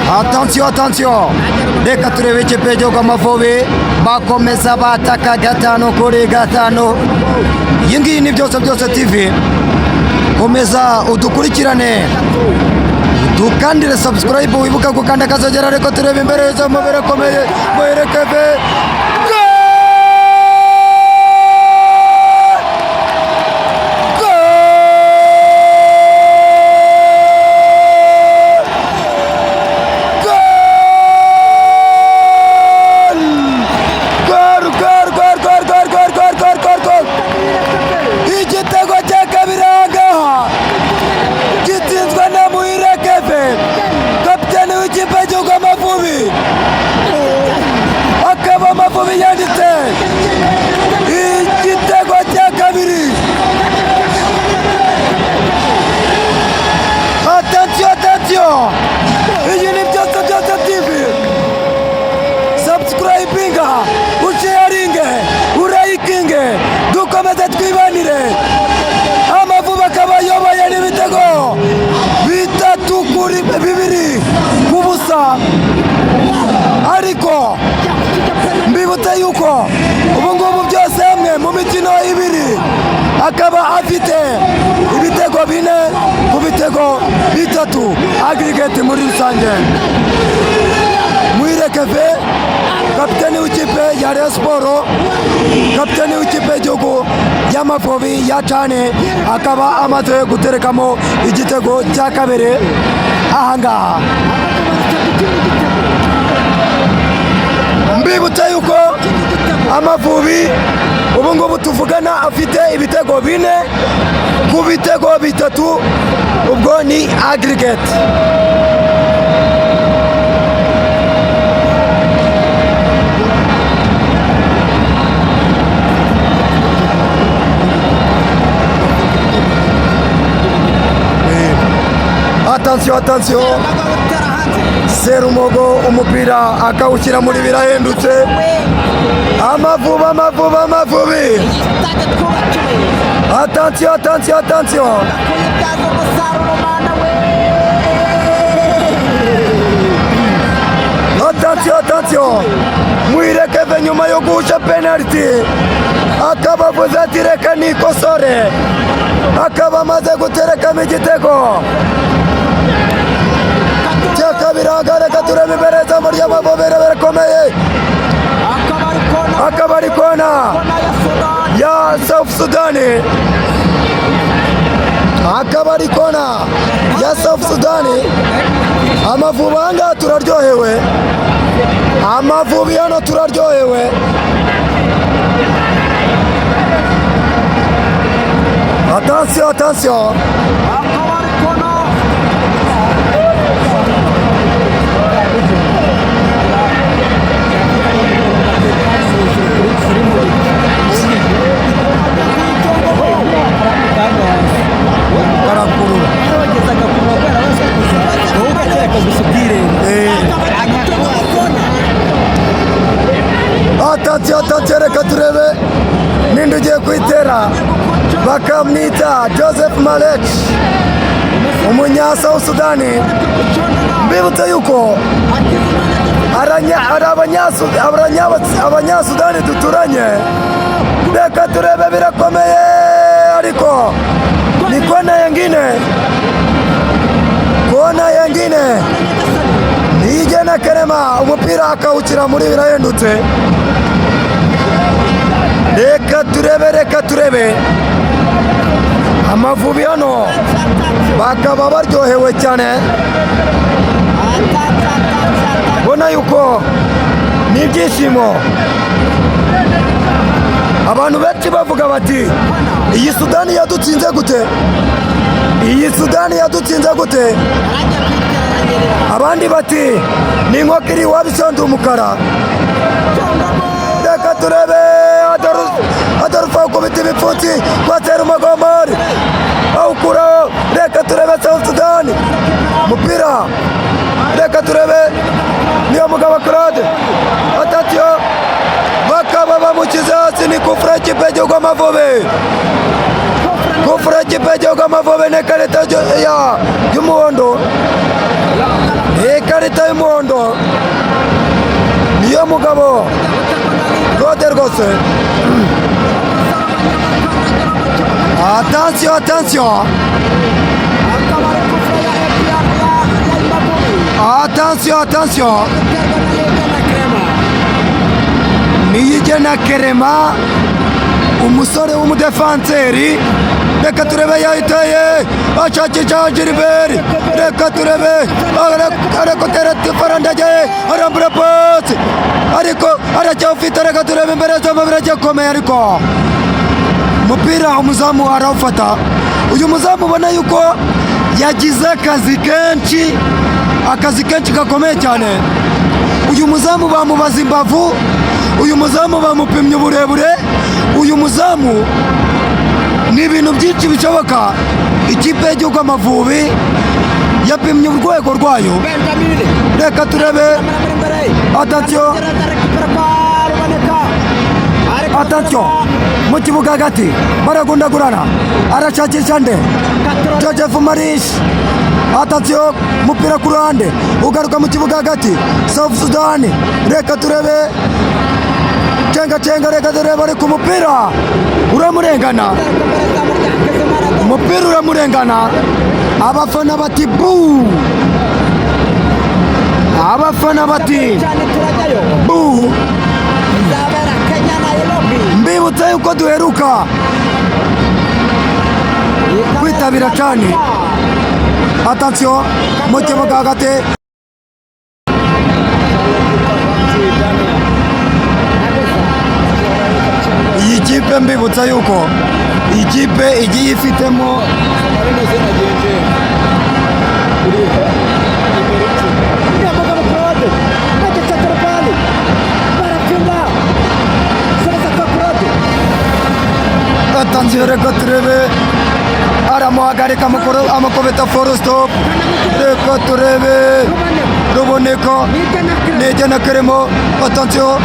Attention reka turebe ikipe y'igihugu Amavubi bakomeza bataka 5-5. iyi ngiyi ni byose TV, komeza udukurikirane dukandire subscribe, wibuka gukanda akazogera. Reka turebe imbere y'amabere akomeye Muhire Amavubi yanditse igitego cya kabiri. Attention, iyi ni byose TV. Subscribinga, usharinge, urayikinge, dukomeze twibanire. Amavubi akaba ayoboye n'ibitego 3-2 ku busa, ariko mbibutse yuko ubu ngubu byose hamwe mu mikino ibiri akaba afite ibitego 4 ku bitego 3 aggregate muri rusange. Muhire Keve, kapiteni w'ikipe ya Rayon Sports, kapiteni w'ikipe y'igihugu y'Amavubi ya cane, akaba amaze guterekamo igitego cya kabiri ahangaha. Mbibutse yuko Amavubi ubu ngubu tuvugana afite ibitego 4 ku bitego 3, ubwo ni aggregate. Attention Serumogo umupira akawushyira muri birahindutse. Amavubi. Attention. Muhire Keve nyuma yo guhusha penalty akaba avuze ati reka nikosore, akaba amaze guterekamo igitego cya kabiri. Reka turebe imbere y'azamu ry'Amavubi birakomeye, akaba ari kona ya South Sudan, akaba ari kona ya South Sudan. Amavubi ahangaha turaryohewe, Amavubi hano turaryohewe. Attention reka turebe ninde ugiye kwitera. Bakamwita Joseph Malek, umunya South Sudan. Mbibutse yuko abanyasudani duturanye. Reka turebe birakomeye, ariko ni kona yengine niyigena Kerema, umupira akawukira muri birahindutse. Reka turebe Amavubi hano bakaba baryohewe cyane, bona yuko ni ibyishimo. Abantu benshi bavuga bati iyi Sudani yadutsinze gute, abandi bati ni inkoko iri wabisonze umukara. Reka turebe Adolfo kubita ibipfunsi batera umugomori awukuraho. Reka turebe South Sudan mupira, reka turebe niyo mugabo Claude. Attention, bakaba bamukize hasi. Ni kufura y'ikipe y'igihugu Amavubi, n'ikarita y'umuhondo, ikarita y'umuhondo niyo mugabo Claude rwose. Attention Niyigena Kerema umusore w'umudefanseri. Reka turebe yahitaye ashakisha Gilbert. Reka turebe arakotera farandage arambura pasi ariko aracyafite. Reka turebe imbere z'ama birakomeye ariko umupira umuzamu arawufata. Uyu muzamu ubona yuko yagize akazi kenshi gakomeye cyane. Uyu muzamu bamubaza imbavu, uyu muzamu bamupimye uburebure, uyu muzamu ni ibintu byinshi bishoboka. Ikipe y'igihugu Amavubi yapimye urwego rwayo. Reka turebe. Attention mu kibuga hagati baragundagurana, arashakisha nde Joseph Marish. Attention mupira ku ruhande ugaruka mu kibuga hagati South Sudan. Reka turebe cenga. Reka turebe ari ku mupira uramurengana, umupira uramurengana. Abafana bati bu, abafana bati bu. Mbibutsa yuko duheruka kwitabira cyane. Attention mu kibuga hagati iyi kipe, mbibutsa yuko iyi kipe igiye ifitemo Attention, reka turebe aramuhagarika amukubita full stop. Reka turebe Ruboneka Niyigena Kerema. Attention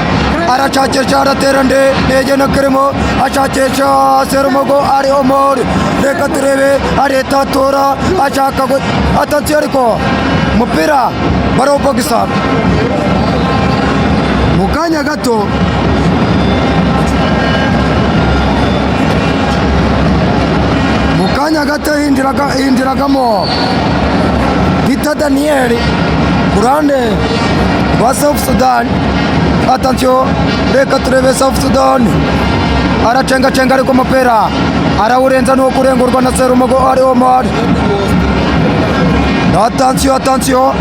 arashakisha aratera nde Niyigena Kerema ashakisha Serumogo ari Omar. Reka turebe aretatora ashaka. Attention ariko umupira barawubogisa mu kanya gato. Mukanya gato hinjiragamo Peter Daniel kurande wa South Sudan. Attention reka turebe South Sudan aracenga ariko umupira arawurenza no kurengurwa na Serumogo ari Omar. Attention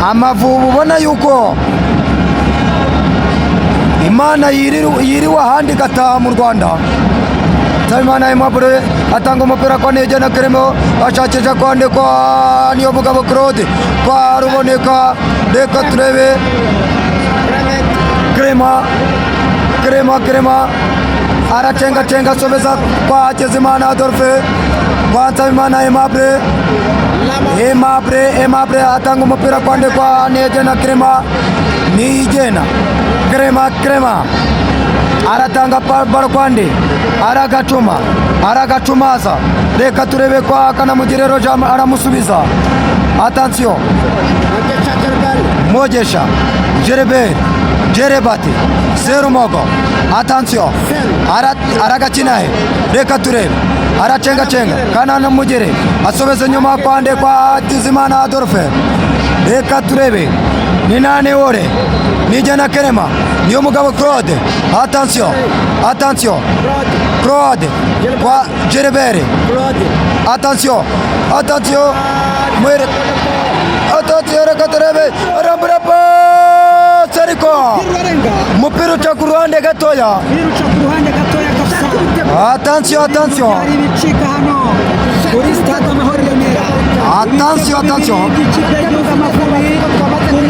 Amavubi ubona yuko Imana yiriwe ahandi gataha mu Rwanda. Nsabimana Aimable atanga umupira kwa Niyigena Kerema ashakisha kwande kwa niyo mugabo Claude kwa Ruboneka. Reka turebe Kerema aracenga asobeza kwa Hakizimana Adolphe kwa Nsabimana Aimable atanga umupira kwande kwa Niyigena Kerema. Kerema aratanga baro kwande aragacumaza. Reka turebe kwa Kanamugire Roger aramusubiza. Attention Mogesha Jerebati Serumogo. Attention aragakinahe. Reka turebe aracenga Kanamugire asobeza nyuma kwande kwa Hakizimana Adolphe. Reka turebe ni nane ore Niyigena Kerema niyo mugabo Claude. Attention Claude kwa Jerebere. Attention mwere. Attention reka turebe arambura pasi ariko umupira uca ku ruhande gatoya. Attention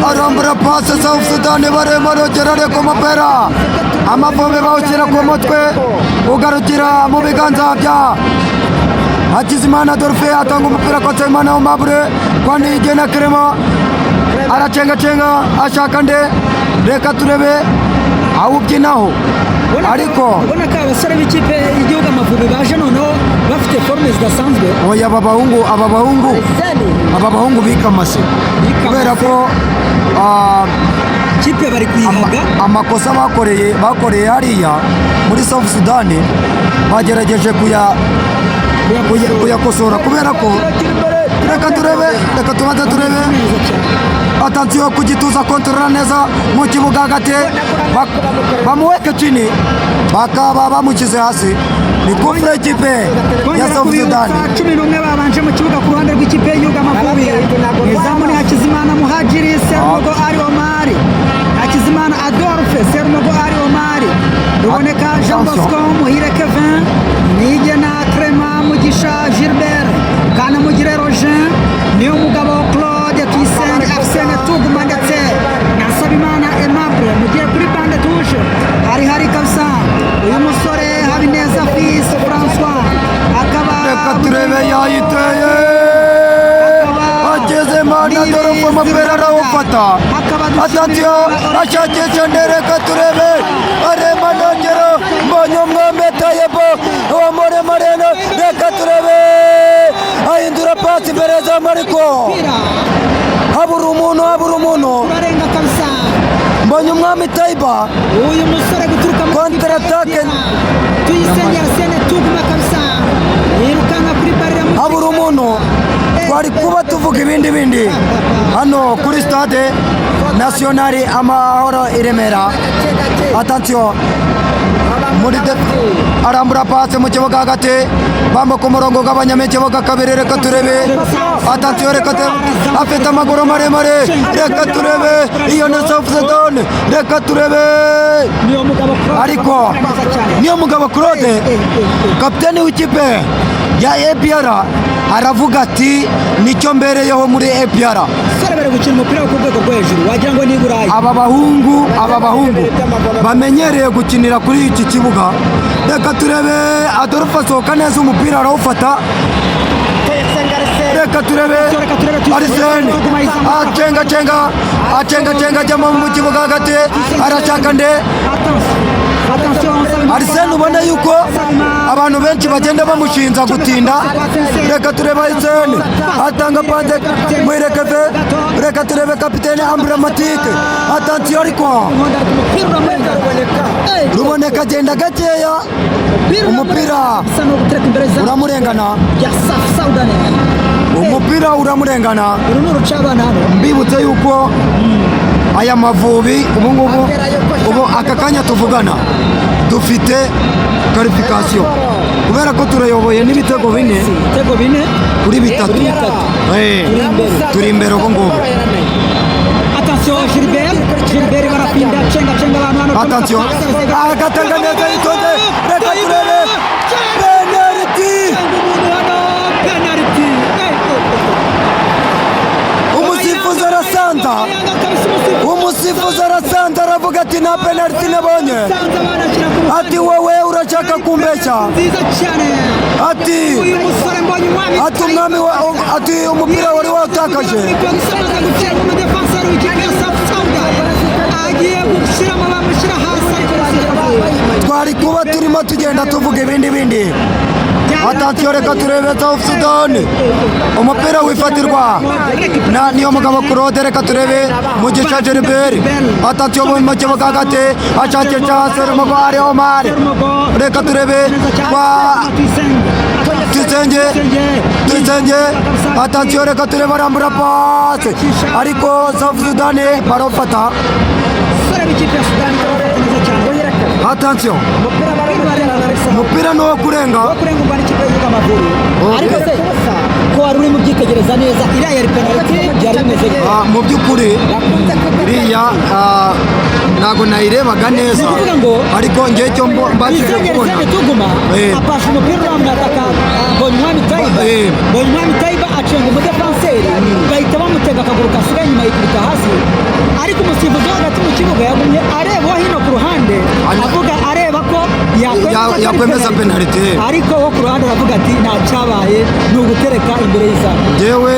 arambura pasi South Sudan barimo rogerare ku mupira. Amavubi bawushyira ku mutwe ugarukira mu biganza bya Hakizimana Adolphe. Atanga umupira kwa Nsabimana Aimable kwa Niyigena Kerema aracenga ashaka nde. Reka turebe awubyinaho ariko ubona ko abasore b'ikipe y'igihugu Amavubi baje noneho bafite forme zidasanzwe. oya aba bahungu bikamase kubera ko kipe bari kuyihaga amakosa bakoreye hariya muri South Sudan bagerageje kuyakosora kubera ko reka tubanze turebe atansiyo ku gituza kontrola neza mu kibuga hagati bamuweke chini bakaba bamukize hasi ni kufre ikipe ya South Sudan. 11 babanje mu kibuga ku ruhande rw'ikipe y'igihugu Amavubi. Izamu ni Hakizimana Muhajiri, Serumogo Ari Omar, Hakizimana Adolphe, Serumogo Ari Omar, Ruboneka Jean Bosco, Muhire Kevin, Nigena Clement, Mugisha Gilbert, Kanamugire Roger, Niyomugabo Claude, Tuyisenge Arsene Tuguma ndetse na Sabimana Aimable. Mugiye kuri bande touche hari kabisa uyu musore Habineza Fils François akaba reka turebe yayiteye ageze mana Adolphe Mapera arawufata atansiyo ashakisha reka turebe arema nongero mbonye umwami Tayebo uwamore Marena reka turebe ahindura pasi imbere za Mariko habura umuntu barenga kabisa mbonye umwami Taiba uyu musore guturuka mu kontra atake Tuyisenge Arsene Tuguma kabisa yirukanga kuri barriere mu habura umuntu twari kuba tuvuga ibindi hano kuri stade nationale Amahoro i Remera. Attention muri arambura pasi mu kibuga hagati bamba ku murongo gabanya mu kibuga kabiri reka turebe attention reka afite amaguru maremare reka turebe iyo na South Sudan reka turebe ariko niyo mugabo Claude kapiteni w'ikipe ya APR aravuga ati nicyo mbereyeho muri APR. Bari gukina umupira wo ku rwego rwo hejuru wagira ngo ni Burayi. aba bahungu bamenyereye gukinira kuri iki kibuga. Reka turebe Adolphe asohoka neza umupira arawufata reka turebe Arsene acenga ajyamo mu kibuga hagati arashaka nde Arsene ubona yuko abantu benshi bagenda bamushinja gutinda. Reka turebe Arsene atanga pande mwirekeve reka turebe kapitene Emblematique attention ariko Ruboneka agenda gakeya umupira uramurengana mbibutse yuko aya Mavubi ubu aka kanya tuvugana dufite qualification kubera ko turayoboye n'ibitego bine kuri bitatu turi imbere ubu ngubu. Attention Gilbert barapinda cenga abantu hano. Attention agatanga neza itonde reka turebe penalty umusifuzi arasanta aravuga ati nta penalty nabonye ati wowe urashaka kumbeshya ati umupira wari watakaje twari kuba turimo tugenda tuvuga ibindi. Attention reka turebe South Sudan umupira wifatirwa na niyo mugabo Claude reka turebe Mugisha Gilbert attention mu kibuga hagati ashakisha Serumogo Ari Omar reka turebe kwa Tuyisenge attention reka turebe arambura pasi ariko South Sudan barofata. Attention umupira no kurenga ariko se ko wari uri mu byitegereza neza iriya yari penalty byari bimeze mu by'ukuri iriya ntago nayirebaga neza ariko njye cyo mbashije kubona Tuguma apasha umupira uramwataka Mbonimwami Taiba acenga umudefanseri bahita bamutega akaguru kasigaye inyuma yikubita hasi ariko umusifuzi hagati mu kibuga yagumye areba uwo hino ku ruhande avuga areba ko yakwemeza penalty ariko wo ku ruhande aravuga ati nta cyabaye ni ugutereka imbere y'izamu. Jewe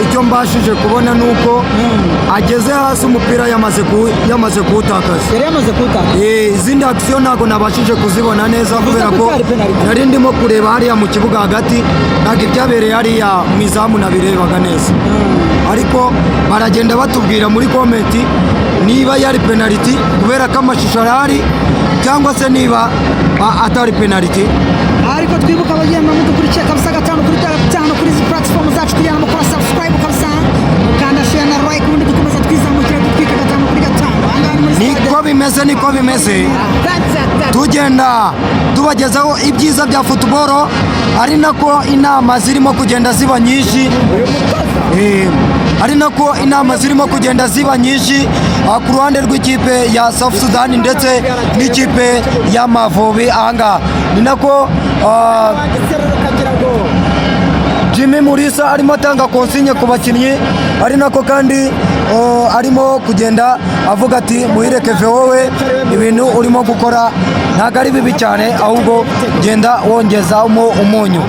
icyo mbashije kubona nuko ageze hasi umupira yamaze kuwutakaza. Yari yamaze kuwutakaza. Izindi action ntabwo nabashije kuzibona neza kubera ko nari ndimo kureba hariya mu kibuga hagati, ntabwo ibyabereye hariya mu izamu nabirebaga neza. Ariko baragenda batubwira muri komenti niba yari penalty kubera ko amashusho arahari cyangwa se niba atari penalty. Ariko twibuka abagenda mudukurikiye kabisa gatanu kuri izi platform zacu kugira ngo mukora subscribe kabisa, mukanda share na like, ubundi dukomeza twizamukira dutwika gatanu kuri gatanu. Niko bimeze tugenda tubagezaho ibyiza bya football, ari nako inama zirimo kugenda ziba nyinshi, ku ruhande rw'ikipe ya South Sudan ndetse n'ikipe y'Amavubi. Ahangaha ni nako Jimmy Mulisa arimo atanga konsigne ku bakinnyi, ari nako kandi arimo kugenda avuga ati muhirekeve wowe ibintu urimo gukora ntabwo ari bibi cyane, ahubwo genda wongezamo umunyu.